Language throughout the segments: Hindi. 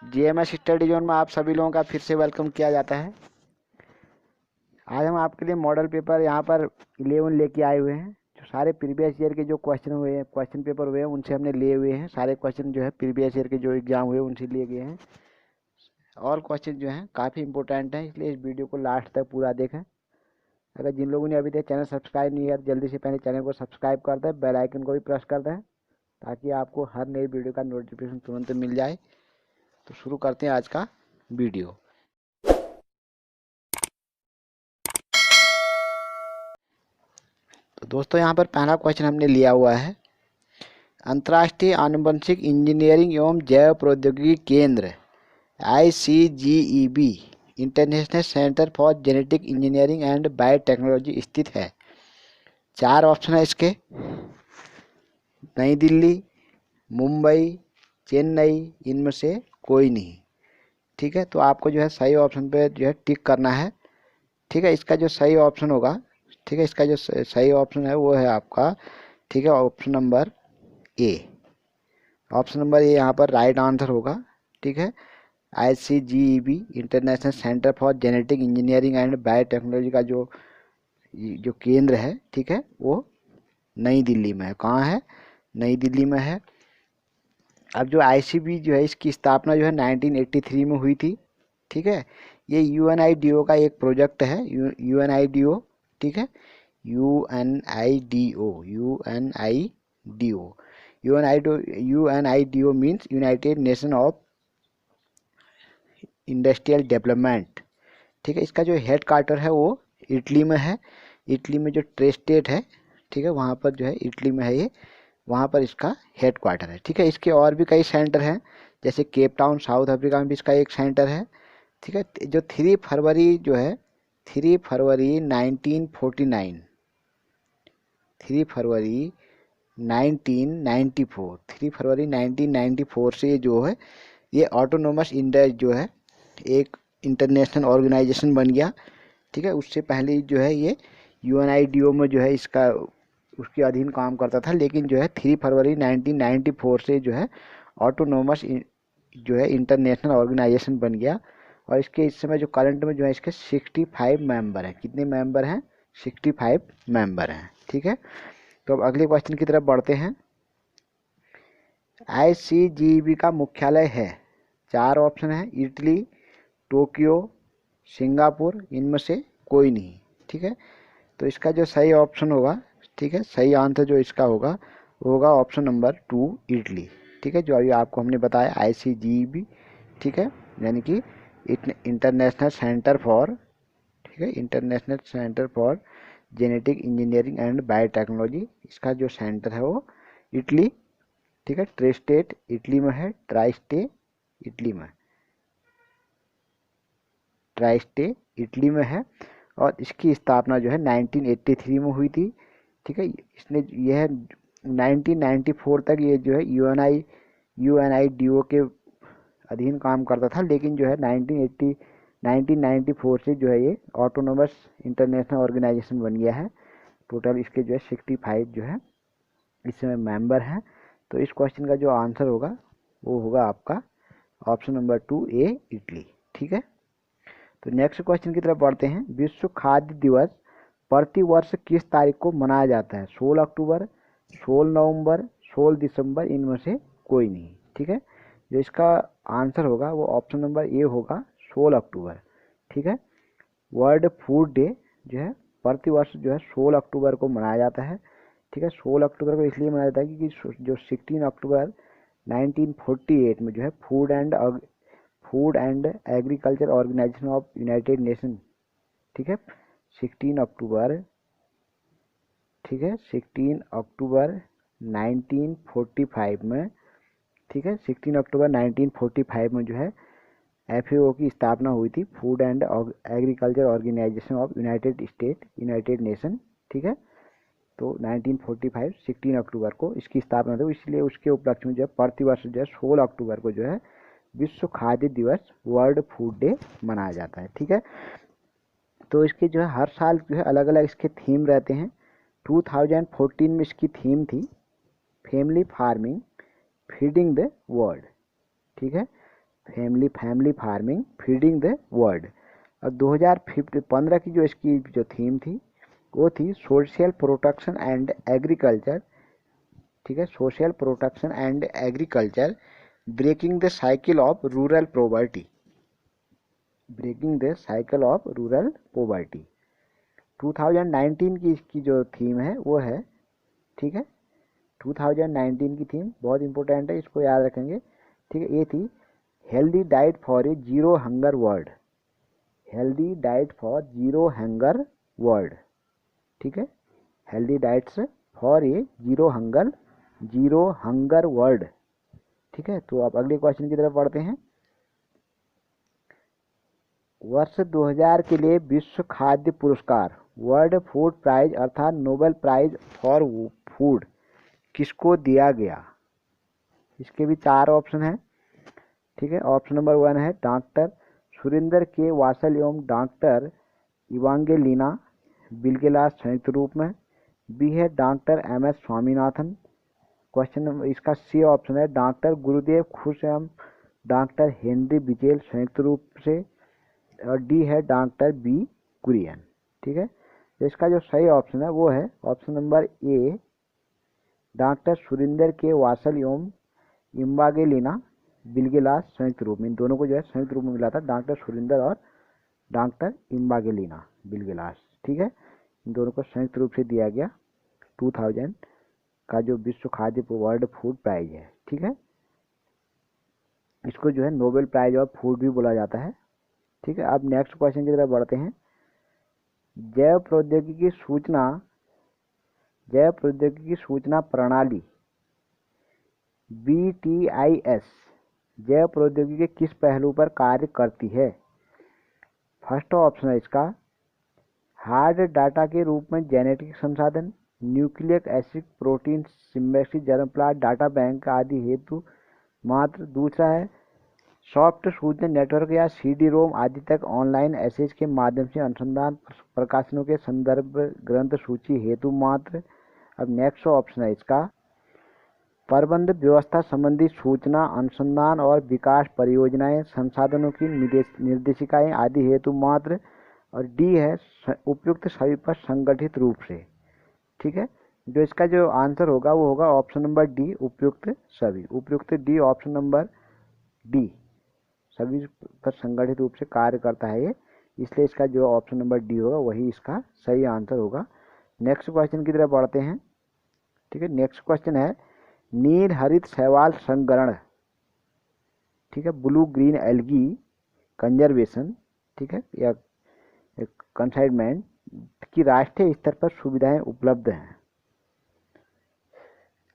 जीएमएस स्टडी जोन में आप सभी लोगों का फिर से वेलकम किया जाता है। आज हम आपके लिए मॉडल पेपर यहाँ पर 11 लेके आए हुए हैं। जो सारे प्रीवियस ईयर के जो क्वेश्चन पेपर हुए हैं उनसे हमने लिए हुए हैं। सारे क्वेश्चन जो है प्रीवियस ईयर के जो एग्जाम हुए उनसे लिए गए हैं और क्वेश्चन जो हैं काफ़ी इंपॉर्टेंट हैं, इसलिए इस वीडियो को लास्ट तक पूरा देखें। अगर जिन लोगों ने अभी तक चैनल सब्सक्राइब नहीं किया तो जल्दी से पहले चैनल को सब्सक्राइब कर दें, बेल आइकन को भी प्रेस कर दें ताकि आपको हर नई वीडियो का नोटिफिकेशन तुरंत मिल जाए। तो शुरू करते हैं आज का वीडियो। तो दोस्तों यहाँ पर पहला क्वेश्चन हमने लिया हुआ है, अंतर्राष्ट्रीय आनुवंशिक इंजीनियरिंग एवं जैव प्रौद्योगिकी केंद्र ICGEB international centre for genetic engineering and biotechnology स्थित है। 4 ऑप्शन है इसके, नई दिल्ली, मुंबई, चेन्नई, इनमें से कोई नहीं। ठीक है, तो आपको जो है सही ऑप्शन पे जो है टिक करना है। ठीक है, इसका जो सही ऑप्शन होगा, ठीक है, इसका जो सही ऑप्शन है वो है आपका, ठीक है, option number A. Option number A यहाँ पर राइट आंसर होगा। ठीक है, ICGEB international centre for genetic engineering and biotechnology का जो केंद्र है, ठीक है, वो नई दिल्ली में है। कहाँ है? नई दिल्ली में है। अब जो ICB जो है इसकी स्थापना जो है 1983 में हुई थी। ठीक है, ये UNIDO का एक प्रोजेक्ट है। UNIDO, ठीक है, UNIDO UNIDO means United nation of industrial development. ठीक है, इसका जो हेड क्वार्टर है वो इटली में है। इटली में जो ट्रेस्टेट है, ठीक है, वहाँ पर जो है इटली में है ये, वहाँ पर इसका हेड क्वार्टर है। ठीक है, इसके और भी कई सेंटर हैं, जैसे केप टाउन साउथ अफ्रीका में भी इसका एक सेंटर है। ठीक है, जो 3 फरवरी जो है 3 फरवरी 1949 3 फरवरी 1994 3 फरवरी 1994 से जो है ये ऑटोनोमस इंडिया जो है एक इंटरनेशनल ऑर्गेनाइजेशन बन गया। ठीक है, उससे पहले जो है ये UNIDO में जो है इसका उसके अधीन काम करता था, लेकिन जो है 3 फरवरी 1994 से जो है ऑटोनोमस जो है इंटरनेशनल ऑर्गेनाइजेशन बन गया। और इसके इस समय जो करंट में जो है इसके 65 मेंबर हैं। कितने मेंबर हैं? 65 मेंबर हैं। ठीक है, तो अब अगले क्वेश्चन की तरफ बढ़ते हैं। ICGEB का मुख्यालय है, 4 ऑप्शन है, इटली, टोक्यो, सिंगापुर, इनमें से कोई नहीं। ठीक है, तो इसका जो सही ऑप्शन होगा, ठीक है, सही आंसर जो इसका होगा वो होगा ऑप्शन नंबर 2 इटली। ठीक है, जो अभी आपको हमने बताया ICGEB, ठीक है, यानी कि इंटरनेशनल सेंटर फॉर, ठीक है, international centre for genetic engineering and biotechnology, इसका जो सेंटर है वो इटली, ठीक है, ट्राइस्टेट इटली में है, इटली में ट्राइस्टे इटली में है। और इसकी स्थापना जो है 1983 में हुई थी। ठीक है, इसने यह 1994 तक ये जो है UNIDO के अधीन काम करता था, लेकिन जो है 1994 से जो है ये ऑटोनोमस इंटरनेशनल ऑर्गेनाइजेशन बन गया है। टोटल इसके जो है 65 जो है इसमें मेंबर हैं। तो इस क्वेश्चन का जो आंसर होगा वो होगा आपका ऑप्शन नंबर 2 ए इटली। ठीक है, तो नेक्स्ट क्वेश्चन की तरफ बढ़ते हैं। विश्व खाद्य दिवस प्रति वर्ष किस तारीख को मनाया जाता है? 16 अक्टूबर, 16 नवंबर, 16 दिसंबर, इनमें से कोई नहीं। ठीक है, जो इसका आंसर होगा वो ऑप्शन नंबर ए होगा, 16 अक्टूबर। ठीक है, वर्ल्ड फूड डे जो है प्रति वर्ष जो है 16 अक्टूबर को मनाया जाता है। ठीक है, 16 अक्टूबर को इसलिए मनाया जाता है क्योंकि जो 16 अक्टूबर 1948 में जो है Food and Agriculture Organization of United Nation, ठीक है, 16 अक्टूबर, ठीक है, 16 अक्टूबर 1945 में, ठीक है, 16 अक्टूबर 1945 में जो है FAO की स्थापना हुई थी, Food and Agriculture Organization of United Nation. ठीक है, तो 1945 16 अक्टूबर को इसकी स्थापना थी, इसलिए उसके उपलक्ष्य में जो है प्रतिवर्ष जो है 16 अक्टूबर को जो है विश्व खाद्य दिवस, वर्ल्ड फूड डे मनाया जाता है। ठीक है, तो इसके जो है हर साल जो है अलग अलग इसके थीम रहते हैं। 2014 में इसकी थीम थी family farming feeding the world. ठीक है, family farming feeding the world. और 2015 की जो इसकी जो थीम थी वो थी सोशल प्रोटेक्शन एंड एग्रीकल्चर। ठीक है, social protection and agriculture breaking the cycle of rural poverty, breaking the cycle of rural poverty. 2019 की इसकी जो थीम है वो है, ठीक है, 2019 की थीम बहुत इंपॉर्टेंट है, इसको याद रखेंगे। ठीक है, ये थी healthy diet for a zero hunger world, healthy diet for zero hunger world. ठीक है, healthy diets for a zero hunger world. ठीक है, तो आप अगले क्वेश्चन की तरफ बढ़ते हैं। वर्ष 2000 के लिए विश्व खाद्य पुरस्कार, वर्ल्ड फूड प्राइज अर्थात नोबेल प्राइज फॉर फूड किसको दिया गया? इसके भी 4 ऑप्शन हैं। ठीक है, ऑप्शन नंबर 1 है डॉक्टर सुरेंद्र के वासल एवं डॉक्टर इवांगेलिना बिलगेलास संयुक्त रूप में। बी है doctor MS Swaminathan. Question number इसका सी ऑप्शन है डॉक्टर गुरुदेव खुश एवं डॉक्टर हेनरी बिचेल संयुक्त रूप से। और डी है डॉक्टर B कुरियन। ठीक है, तो इसका जो सही ऑप्शन है वो है option number A doctor Surendra के वासल एवं इम्बागेलिना बिलगेलास संयुक्त रूप में। इन दोनों को जो है संयुक्त रूप में मिला था, डॉक्टर सुरेंद्र और डॉक्टर इम्बागेलिना बिलगेलास। ठीक है, इन दोनों को संयुक्त रूप से दिया गया 2000 का जो विश्व खाद्य वर्ल्ड फूड प्राइज है। ठीक है, इसको जो है नोबेल प्राइज ऑफ फूड भी बोला जाता है। ठीक है, अब नेक्स्ट क्वेश्चन की तरफ बढ़ते हैं। जैव प्रौद्योगिकी सूचना प्रणाली BTIS जैव प्रौद्योगिकी किस पहलू पर कार्य करती है? फर्स्ट ऑप्शन है इसका हार्ड डाटा के रूप में जेनेटिक संसाधन, न्यूक्लिक एसिड प्रोटीन सिम्बेक्सी जर्म प्लॉट डाटा बैंक आदि हेतु मात्र। दूसरा है सॉफ्ट सूचना नेटवर्क या CD-ROM आदि तक ऑनलाइन एक्सेस के माध्यम से अनुसंधान प्रकाशनों के संदर्भ ग्रंथ सूची हेतु मात्र। अब नेक्स्ट ऑप्शन है इसका प्रबंध व्यवस्था संबंधी सूचना अनुसंधान और विकास परियोजनाएं संसाधनों की निर्देशिकाएं आदि हेतु मात्र। और डी है उपयुक्त सभी पर संगठित रूप से। ठीक है, जो इसका जो आंसर होगा वो होगा ऑप्शन नंबर डी उपयुक्त सभी, उपयुक्त डी ऑप्शन नंबर डी सभी पर संगठित रूप से कार्य करता है ये, इसलिए इसका जो ऑप्शन नंबर डी होगा वही इसका सही आंसर होगा। नेक्स्ट क्वेश्चन की तरफ बढ़ते हैं। ठीक है, नेक्स्ट क्वेश्चन है नील हरित शैवाल संग्रहण। ठीक है, ब्लू ग्रीन एल्गी कंजर्वेशन, ठीक है, या कंसाइनमेंट की राष्ट्रीय स्तर पर सुविधाएं उपलब्ध हैं।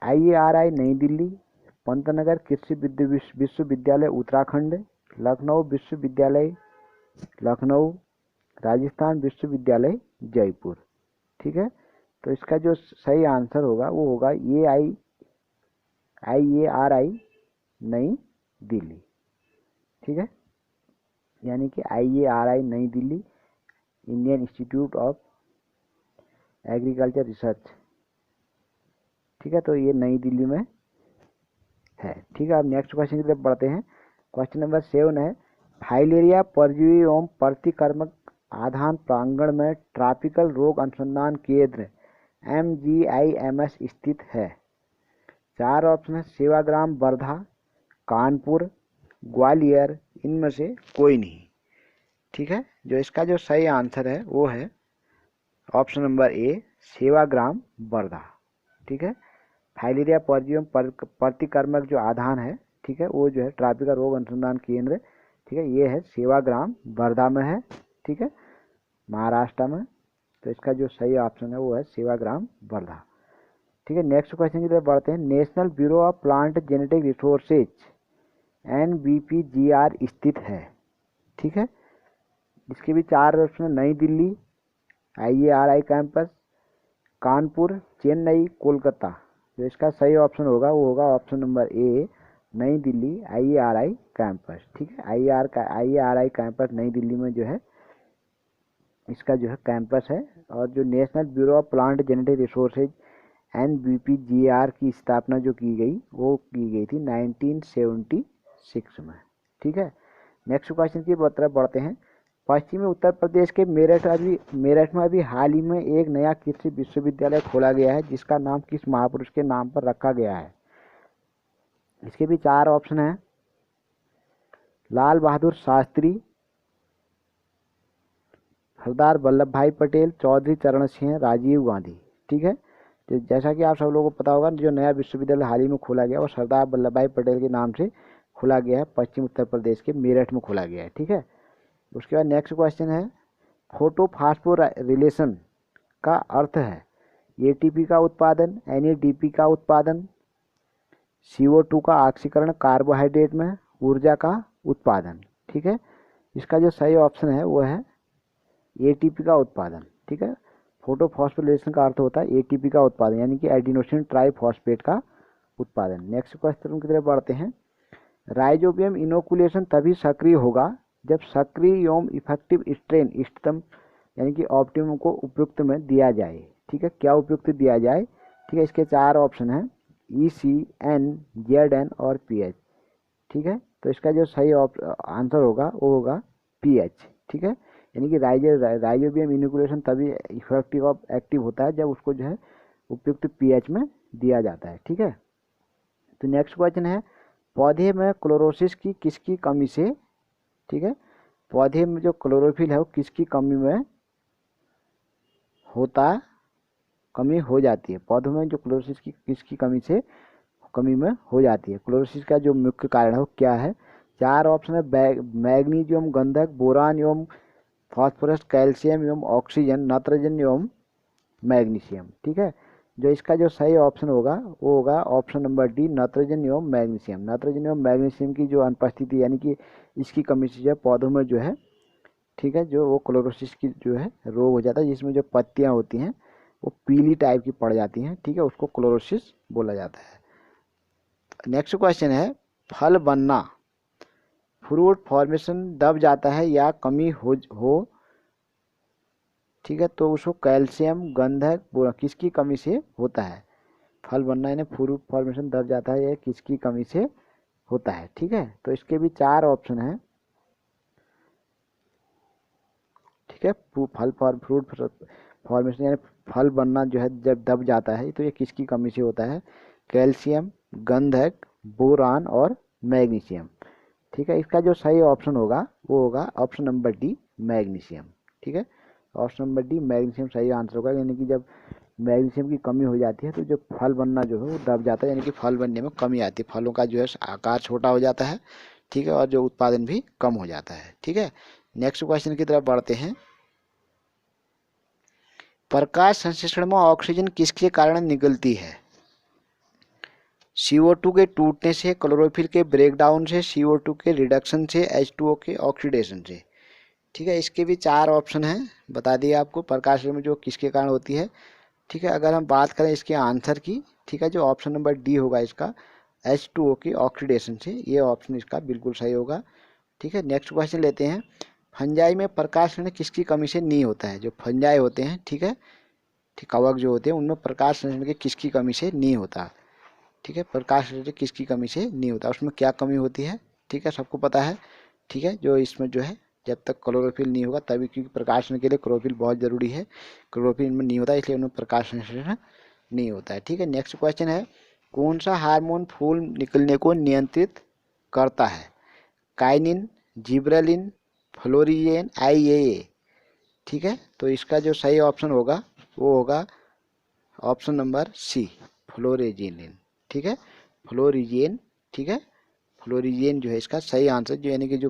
IARI नई दिल्ली, पंतनगर कृषि विश्वविद्यालय उत्तराखंड, लखनऊ विश्वविद्यालय लखनऊ, राजस्थान विश्वविद्यालय जयपुर। ठीक है, तो इसका जो सही आंसर होगा वो होगा IARI नई दिल्ली। ठीक है, यानी कि IARI नई Delhi Indian institute of agriculture research. ठीक है, तो ये नई दिल्ली में है। ठीक है, अब नेक्स्ट क्वेश्चन की तरफ बढ़ते हैं। क्वेश्चन नंबर 7 है फाइलेरिया परजीवी एवं प्रतिकर्मक आधान प्रांगण में ट्रॉपिकल रोग अनुसंधान केंद्र MGIMS स्थित है। 4 ऑप्शन है सेवाग्राम वर्धा, कानपुर, ग्वालियर, इनमें से कोई नहीं। ठीक है, जो इसका जो सही आंसर है वो है option number A Sevagram Wardha. ठीक है, फाइलेरिया परजीवी प्रतिकर्मक जो आधान है, ठीक है, वो जो है ट्रॉपिकल रोग अनुसंधान केंद्र, ठीक है, ये है सेवाग्राम वर्धा में है। ठीक है, महाराष्ट्र में। तो इसका जो सही ऑप्शन है वो है सेवाग्राम वर्धा। ठीक है, नेक्स्ट क्वेश्चन की तरफ बढ़ते हैं। National bureau of plant genetic resources NBPGR स्थित है। ठीक है, इसके भी 4 ऑप्शन नई दिल्ली IARI कैंपस, कानपुर, चेन्नई, कोलकाता। जो इसका सही ऑप्शन होगा वो होगा ऑप्शन नंबर ए नई दिल्ली IARI कैंपस। ठीक है, IARI कैंपस नई दिल्ली में जो है इसका जो है कैंपस है। और जो national bureau of plant genetic resources NBPGR की स्थापना जो की गई वो की गई थी 1976 में। ठीक है। नेक्स्ट क्वेश्चन की तरफ बढ़ते हैं। पश्चिमी उत्तर प्रदेश के मेरठ में अभी हाल ही में एक नया कृषि विश्वविद्यालय खोला गया है, जिसका नाम किस महापुरुष के नाम पर रखा गया है? इसके भी 4 ऑप्शन हैं। लाल बहादुर शास्त्री, सरदार वल्लभ भाई पटेल, चौधरी चरण सिंह, राजीव गांधी। ठीक है। तो जैसा कि आप सब लोगों को पता होगा, जो नया विश्वविद्यालय हाल ही में खोला गया वो सरदार वल्लभ भाई पटेल के नाम से खोला गया है, पश्चिम उत्तर प्रदेश के मेरठ में खोला गया है। ठीक है। उसके बाद नेक्स्ट क्वेश्चन है, फोटोफॉस्फोरिलेशन का अर्थ है एटीपी का उत्पादन, एनएडीपी का उत्पादन, CO2 का ऑक्सीकरण कार्बोहाइड्रेट में, ऊर्जा का उत्पादन। ठीक है। इसका जो सही ऑप्शन है वो है एटीपी का उत्पादन। ठीक है। फोटोफॉस्फोरिलेशन का अर्थ होता है एटीपी का उत्पादन, यानी कि एडिनोसिन ट्राइफॉस्फेट का उत्पादन। नेक्स्ट क्वेश्चन की तरफ बढ़ते हैं। राइजोबियम इनोकुलेशन तभी सक्रिय होगा जब सक्रिय एवं इफेक्टिव स्ट्रेन इष्टतम यानी कि ऑप्टिमम को उपयुक्त में दिया जाए। ठीक है। क्या उपयुक्त दिया जाए? ठीक है। इसके 4 ऑप्शन हैं, EC, N, ZN और PH। ठीक है। तो इसका जो सही आंसर होगा वो होगा PH। ठीक है। यानी कि राइजोबियम इनोकुलेशन तभी इफेक्टिव और एक्टिव होता है जब उसको जो है उपयुक्त pH में दिया जाता है। ठीक है। तो नेक्स्ट क्वेश्चन है, पौधे में क्लोरोसिस की किसकी कमी से, ठीक है, पौधे में जो क्लोरोफिल है वो किसकी कमी में कमी हो जाती है? पौधों में जो क्लोरोसिस की किसकी कमी में हो जाती है? क्लोरोसिस का जो मुख्य कारण है वो क्या है? 4 ऑप्शन है, मैग्नीशियम, गंधक, बोरान एवं फास्फोरस, कैल्शियम एवं ऑक्सीजन, नाइट्रोजन एवं मैग्नीशियम। ठीक है। जो इसका जो सही ऑप्शन होगा वो होगा ऑप्शन नंबर डी, नाइट्रोजन एवं मैग्नीशियम। नाइट्रोजन एवं मैग्नीशियम की जो अनुपस्थिति यानी कि इसकी कमी से जो पौधों में जो है, ठीक है, जो वो क्लोरोसिस की जो है रोग हो जाता है, जिसमें जो पत्तियां होती हैं वो पीली टाइप की पड़ जाती हैं। ठीक है। उसको क्लोरोसिस बोला जाता है। नेक्स्ट क्वेश्चन है, फल बनना, फ्रूट फॉर्मेशन दब जाता है या कमी हो, ठीक है, तो उसको कैल्शियम, गंधक किसकी कमी से होता है? फल बनना यानी फ्रूट फॉर्मेशन दब जाता है, यह किसकी कमी से होता है? ठीक है। तो इसके भी 4 ऑप्शन हैं। ठीक है। फ्रूट फॉर्मेशन यानी फल बनना जो है जब दब जाता है तो ये किसकी कमी से होता है? कैल्शियम, गंधक, बोरान और मैग्नीशियम। ठीक है। इसका जो सही ऑप्शन होगा वो होगा ऑप्शन नंबर डी, मैग्नीशियम। ठीक है। ऑप्शन नंबर डी, मैग्नीशियम सही आंसर होगा। यानी कि जब मैग्नीशियम की कमी हो जाती है तो जो फल बनना जो है वो दब जाता है, यानी कि फल बनने में कमी आती है, फलों का जो है आकार छोटा हो जाता है। ठीक है। और जो उत्पादन भी कम हो जाता है। ठीक है। नेक्स्ट क्वेश्चन की तरफ बढ़ते हैं। प्रकाश संश्लेषण में ऑक्सीजन किसके कारण निकलती है? CO2 के टूटने से, क्लोरोफिल के ब्रेकडाउन से, CO2 के रिडक्शन से, H2O के ऑक्सीडेशन से। ठीक है। इसके भी 4 ऑप्शन हैं, बता दिए आपको, प्रकाश में जो किसके कारण होती है। ठीक है। अगर हम बात करें इसके आंसर की, ठीक है, जो ऑप्शन नंबर डी होगा इसका, H2O की ऑक्सीडेशन से, ये ऑप्शन इसका बिल्कुल सही होगा। ठीक है। नेक्स्ट क्वेश्चन लेते हैं, फंजाई में प्रकाश किसकी कमी से नहीं होता है? जो फंजाई होते हैं, ठीक है, ठीक, कवक जो होते हैं, उनमें प्रकाश संश्लेषण की किसकी कमी से नहीं होता? ठीक है। प्रकाश संश्लेषण किसकी कमी से नहीं होता? उसमें क्या कमी होती है? ठीक है, सबको पता है। ठीक है। जो इसमें जो है जब तक क्लोरोफिल नहीं होगा तभी, क्योंकि प्रकाशन के लिए क्लोरोफिल बहुत जरूरी है, क्लोरोफिल में नहीं होता इसलिए उनमें प्रकाश संश्लेषण नहीं होता है। ठीक है। नेक्स्ट क्वेश्चन है, कौन सा हार्मोन फूल निकलने को नियंत्रित करता है? Kinin, gibberellin, florigen, IAA। ठीक है। तो इसका जो सही ऑप्शन होगा वो होगा ऑप्शन नंबर सी, फ्लोरिजेनिन। ठीक है। फ्लोरिजेन। ठीक है। फ्लोरिजेन जो है इसका सही आंसर, जो यानी कि जो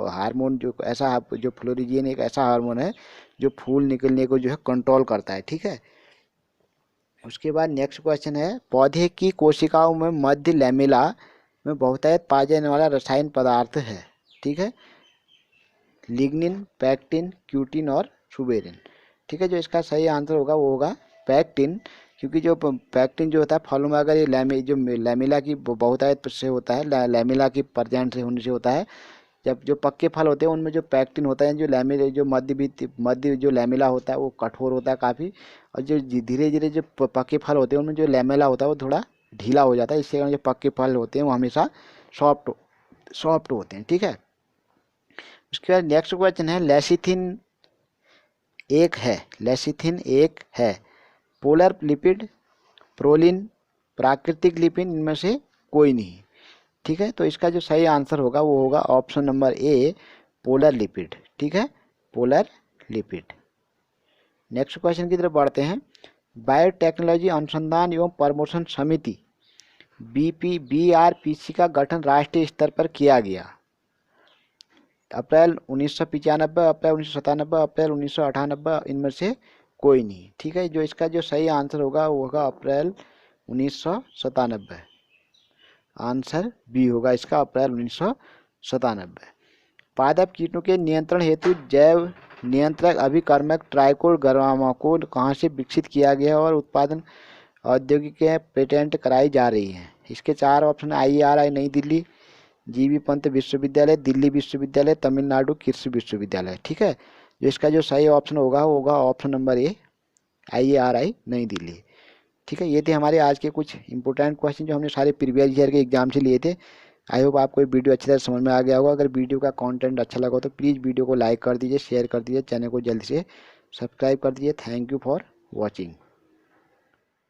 हार्मोन जो ऐसा, जो फ्लोरिजेन एक ऐसा हार्मोन है जो फूल निकलने को जो है कंट्रोल करता है। ठीक है। उसके बाद नेक्स्ट क्वेश्चन है, पौधे की कोशिकाओं में मध्य लैमेला में बहुतायत पाया जाने वाला रसायन पदार्थ है। ठीक है। लिग्निन, पैक्टिन, क्यूटिन और सुबेरिन। ठीक है। जो इसका सही आंसर होगा वो होगा पैक्टिन, क्योंकि जो पैक्टिन जो होता है फलों में, अगर ये लैमेला की बहुतायत से होता है, लैमेला की प्रेजेंट से होने से होता है, जब जो पक्के फल होते हैं उनमें जो पैक्टिन होता है, जो मध्य जो लैमेला होता है वो कठोर होता है काफ़ी, और जो धीरे धीरे जो पक्के फल होते हैं उनमें जो लैमेला होता है वो थोड़ा ढीला हो जाता है, इससे जो पक्के फल होते हैं वो हमेशा सॉफ्ट सॉफ्ट होते हैं, ठीक है। उसके बाद नेक्स्ट क्वेश्चन है, लेसिथिन एक है, पोलर लिपिड, प्रोलिन, प्राकृतिक लिपिड, इनमें से कोई नहीं, ठीक है। तो इसका जो सही आंसर होगा वो होगा option number A, polar lipid, ठीक है, पोलर लिपिड। नेक्स्ट क्वेश्चन की तरफ बढ़ते हैं। बायोटेक्नोलॉजी अनुसंधान एवं प्रमोशन समिति BRPC का गठन राष्ट्रीय स्तर पर किया गया। अप्रैल 1995, अप्रैल 1997, अप्रैल 1998, इनमें से कोई नहीं, ठीक है। जो इसका जो सही आंसर होगा वो होगा अप्रैल 1997, आंसर बी होगा इसका, अप्रैल 1997। पादप कीटों के नियंत्रण हेतु जैव नियंत्रक अभिकर्मक ट्राइकोग्रामा को कहाँ से विकसित किया गया और उत्पादन औद्योगिक पेटेंट कराई जा रही है। इसके 4 ऑप्शन, IARI नई दिल्ली, GV पंत विश्वविद्यालय, दिल्ली विश्वविद्यालय, तमिलनाडु कृषि विश्वविद्यालय, ठीक है। जो इसका जो सही ऑप्शन होगा वो होगा ऑप्शन नंबर ए, IARI नई दिल्ली, ठीक है। ये थे हमारे आज के कुछ इंपॉर्टेंट क्वेश्चन जो हमने सारे प्रीवियस ईयर के एग्जाम से लिए थे। आई होप आपको वीडियो अच्छी तरह समझ में आ गया होगा। अगर वीडियो का कंटेंट अच्छा लगा हो तो प्लीज़ वीडियो को लाइक कर दीजिए, शेयर कर दीजिए, चैनल को जल्दी से सब्सक्राइब कर दीजिए। Thank you for watching.